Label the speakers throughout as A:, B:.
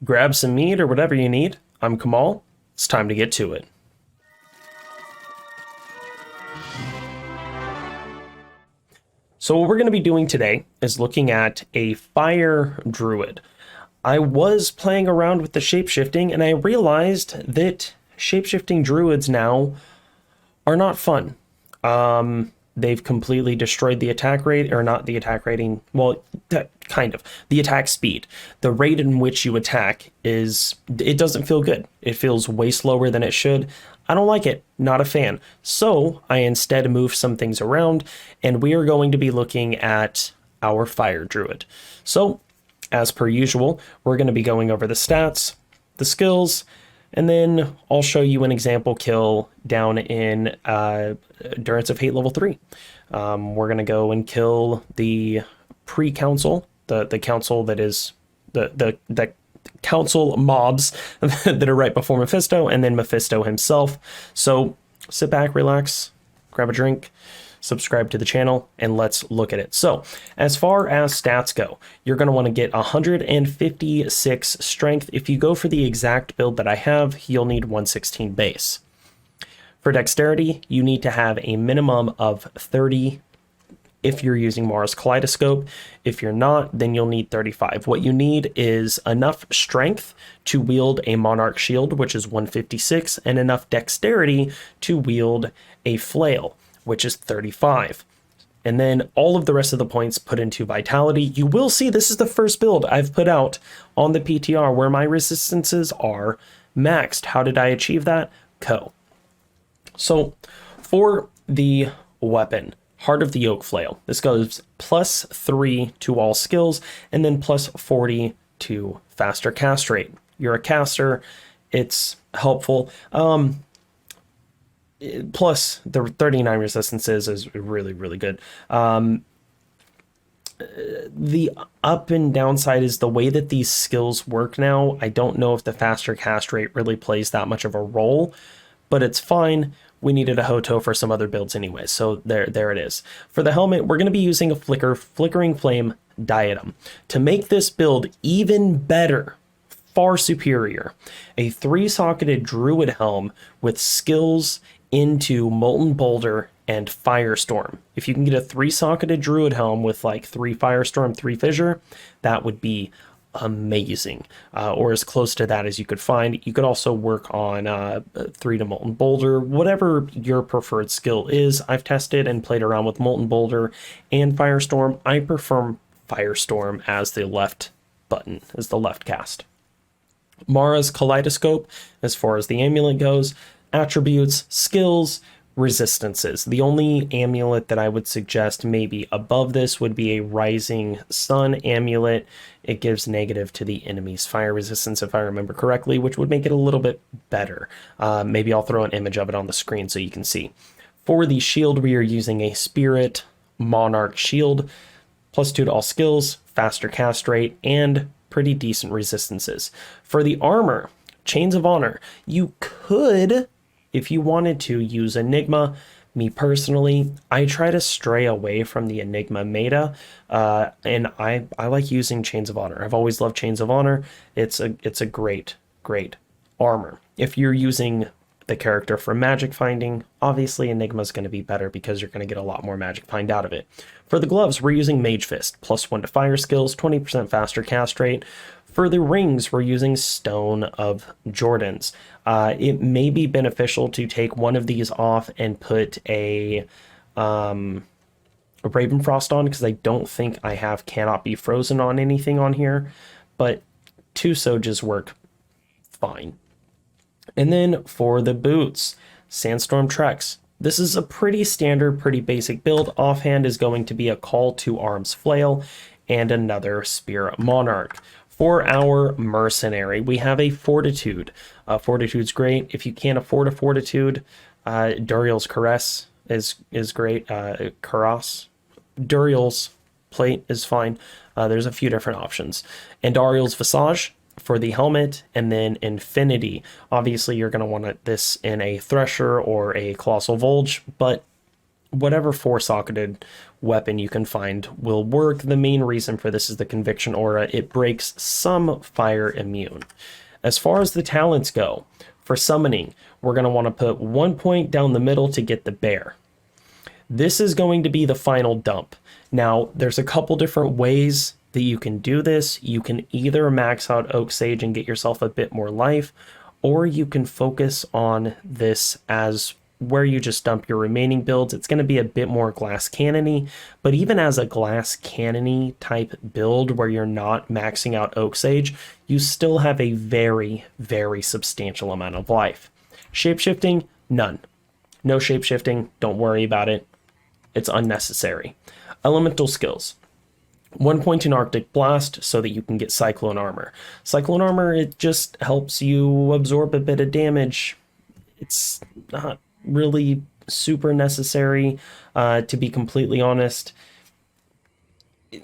A: grab some meat or whatever you need. I'm Kamahl. It's time to get to it. So what we're going to be doing today is looking at a Fire Druid. I was playing around with the shapeshifting and I realized that shapeshifting druids now are not fun. They've completely destroyed the attack rate, or not the attack rating, well, kind of. The attack speed. The rate in which you attack it doesn't feel good. It feels way slower than it should. I don't like it. Not a fan. So I instead moved some things around, and we are going to be looking at our Fire Druid. So, as per usual, we're going to be going over the stats, the skills, and then I'll show you an example kill down in Endurance of Hate level 3. We're going to go and kill the pre-council, the council that is the council mobs that are right before Mephisto, and then Mephisto himself. So sit back, relax, grab a drink, subscribe to the channel, and let's look at it. So as far as stats go, you're going to want to get 156 strength. If you go for the exact build that I have, you'll need 116 base. For dexterity, you need to have a minimum of 30 if you're using Mara's Kaleidoscope. If you're not, then you'll need 35. What you need is enough strength to wield a Monarch Shield, which is 156, and enough dexterity to wield a Flail, which is 35. And then all of the rest of the points put into Vitality. You will see this is the first build I've put out on the PTR where my resistances are maxed. How did I achieve that? So for the weapon, Heart of the Oak Flail, this goes +3 to all skills and then +40 to faster cast rate. You're a caster, it's helpful. Plus the 39 resistances is really, really good. The up and downside is the way that these skills work now. I don't know if the faster cast rate really plays that much of a role, but it's fine. We needed a Hoto for some other builds anyway, so there it is. For the helmet, we're going to be using a Flickering Flame Diadem. To make this build even better, far superior, a 3-socketed Druid helm with skills into Molten Boulder and Firestorm. If you can get a 3-socketed Druid helm with like 3 Firestorm, 3 Fissure, that would be amazing, or as close to that as you could find. You could also work on 3 to Molten Boulder, whatever your preferred skill is. I've tested and played around with Molten Boulder and Firestorm. I prefer Firestorm as the left button, as the left cast. Mara's Kaleidoscope, as far as the amulet goes, attributes, skills, resistances. The only amulet that I would suggest maybe above this would be a Rising Sun amulet. It gives negative to the enemy's fire resistance, if I remember correctly, which would make it a little bit better. Maybe I'll throw an image of it on the screen so you can see. For the shield, we are using a Spirit Monarch Shield, +2 to all skills, faster cast rate, and pretty decent resistances. For the armor, Chains of Honor, you could, if you wanted to, use Enigma. Me personally, I try to stray away from the Enigma meta, and I like using Chains of Honor. I've always loved Chains of Honor. It's a great armor. If you're using the character for magic finding, obviously Enigma's going to be better because you're going to get a lot more magic find out of it. For the gloves, we're using Mage Fist, +1 to fire skills, 20% faster cast rate. For the rings, we're using Stone of Jordans. It may be beneficial to take one of these off and put a Ravenfrost on, because I don't think I have Cannot Be Frozen on anything on here, but 2 Sojas work fine. And then for the boots, Sandstorm Treks. This is a pretty standard, pretty basic build. Offhand is going to be a Call to Arms Flail and another Spear Monarch. For our Mercenary, we have a Fortitude. Fortitude's great. If you can't afford a Fortitude, Duriel's Caress is great. Duriel's Plate is fine. There's a few different options. Andariel's Visage for the helmet, and then Infinity. Obviously, you're going to want this in a Thresher or a Colossal Volge, but whatever four-socketed weapon you can find will work. The main reason for this is the Conviction Aura. It breaks some fire immune. As far as the talents go, for summoning, we're going to want to put 1 point down the middle to get the bear. This is going to be the final dump. Now, there's a couple different ways that you can do this. You can either max out Oak Sage and get yourself a bit more life, or you can focus on this as where you just dump your remaining builds. It's going to be a bit more glass cannon-y, but even as a glass cannon-y type build where you're not maxing out Oak Sage, you still have a very, very substantial amount of life. Shapeshifting, none. No shapeshifting, don't worry about it. It's unnecessary. Elemental skills. 1 point in Arctic Blast so that you can get Cyclone Armor. Cyclone Armor, it just helps you absorb a bit of damage. It's not really super necessary, to be completely honest. It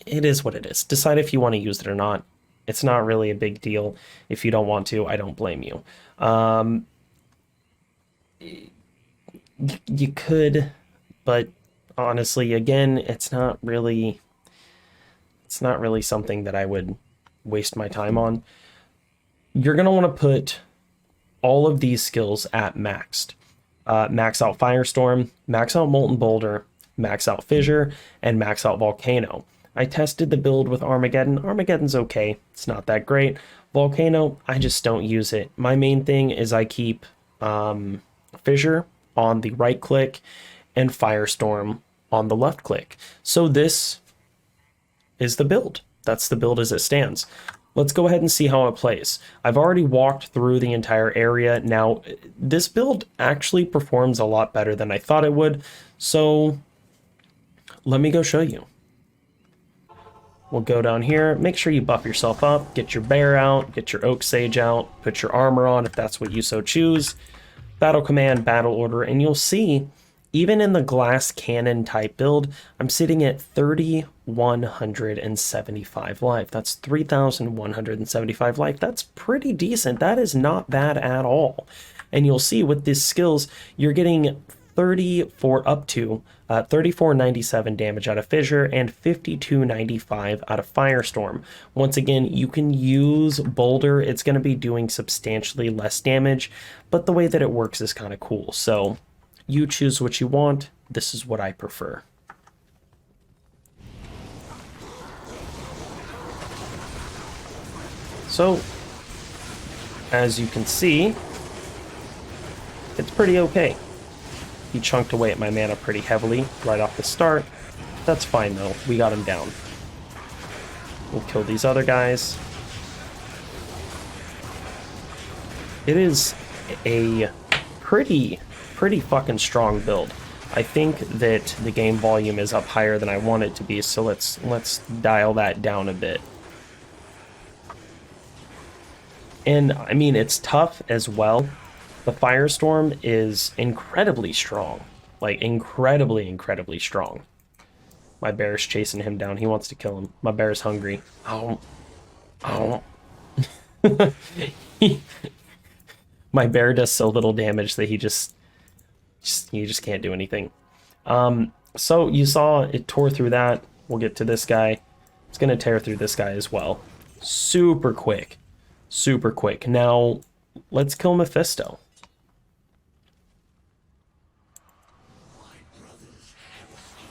A: is what it is. Decide if you want to use it or not. It's not really a big deal. If you don't want to, I don't blame you. You could, but honestly, again, it's not really something that I would waste my time on. You're going to want to put all of these skills at maxed. Max out Firestorm, max out Molten Boulder, max out Fissure, and max out Volcano. I tested the build with Armageddon. Armageddon's okay. It's not that great. Volcano, I just don't use it. My main thing is I keep Fissure on the right click and Firestorm on the left click. So this is the build. That's the build as it stands. Let's go ahead and see how it plays. I've already walked through the entire area. Now, this build actually performs a lot better than I thought it would. So let me go show you. We'll go down here, make sure you buff yourself up, get your bear out, get your Oak Sage out, put your armor on if that's what you so choose. Battle command, battle order, and you'll see, even in the glass cannon type build, I'm sitting at 3,175 life. That's 3,175 life. That's pretty decent. That is not bad at all. And you'll see with these skills, you're getting 3497 damage out of Fissure and 5295 out of Firestorm. Once again, you can use Boulder. It's going to be doing substantially less damage, but the way that it works is kind of cool. So you choose what you want. This is what I prefer. So, as you can see, it's pretty okay. He chunked away at my mana pretty heavily right off the start. That's fine though, we got him down. We'll kill these other guys. It is a pretty fucking strong build. I think that the game volume is up higher than I want it to be, so let's dial that down a bit. And I mean, it's tough as well. The Firestorm is incredibly strong. Like, incredibly strong. My bear's chasing him down. He wants to kill him. My bear's hungry. Oh. My bear does so little damage that he just can't do anything. So you saw it tore through that. We'll get to this guy. It's going to tear through this guy as well. Super quick. Now, let's kill Mephisto.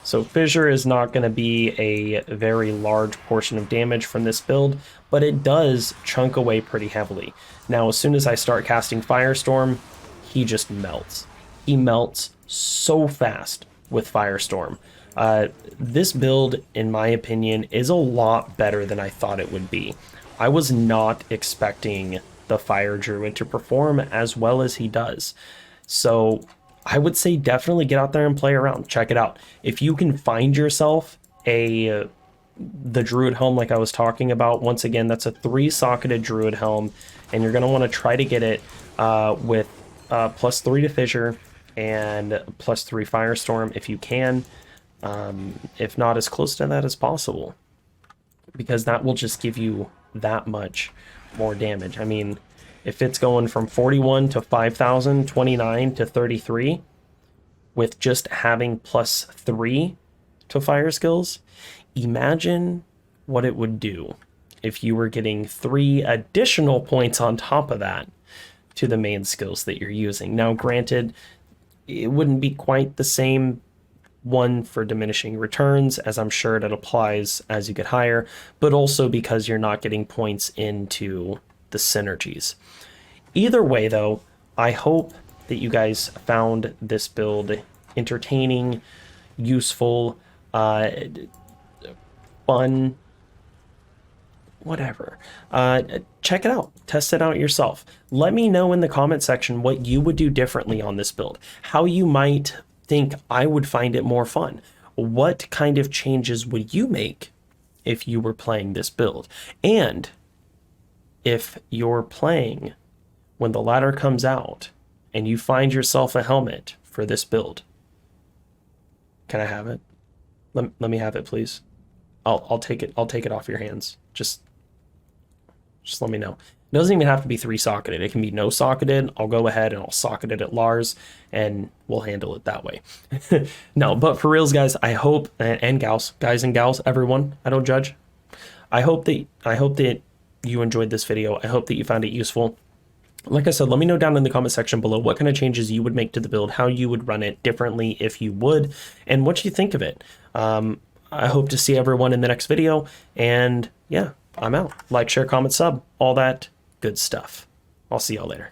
A: So Fissure is not going to be a very large portion of damage from this build, but it does chunk away pretty heavily. Now, as soon as I start casting Firestorm, he just melts. He melts so fast with Firestorm. This build, in my opinion, is a lot better than I thought it would be. I was not expecting the Fire Druid to perform as well as he does. So I would say definitely get out there and play around. Check it out. If you can find yourself the Druid helm like I was talking about, once again, that's a 3-socketed Druid helm, and you're going to want to try to get it with +3 to Fissure and +3 Firestorm if you can. If not, as close to that as possible, because that will just give you that much more damage. I mean, if it's going from 41 to 5,000, 29 to 33, with just having +3 to fire skills, imagine what it would do if you were getting 3 additional points on top of that to the main skills that you're using. Now, granted, it wouldn't be quite the same one for diminishing returns, as I'm sure that applies as you get higher, but also because you're not getting points into the synergies. Either way, though, I hope that you guys found this build entertaining, useful, fun, whatever. Check it out. Test it out yourself. Let me know in the comment section what you would do differently on this build, how you might think I would find it more fun. What kind of changes would you make if you were playing this build? And if you're playing when the ladder comes out and you find yourself a helmet for this build, can I have it? Let me have it, please. I'll take it. I'll take it off your hands. Just let me know. It doesn't even have to be 3-socketed. It can be no socketed. I'll go ahead and I'll socket it at Lars and we'll handle it that way. No, but for reals, guys, I hope, and gals, guys and gals, everyone, I don't judge. I hope that you enjoyed this video. I hope that you found it useful. Like I said, let me know down in the comment section below what kind of changes you would make to the build, how you would run it differently if you would, and what you think of it. I hope to see everyone in the next video, and yeah, I'm out. Like, share, comment, sub, all that good stuff. I'll see y'all later.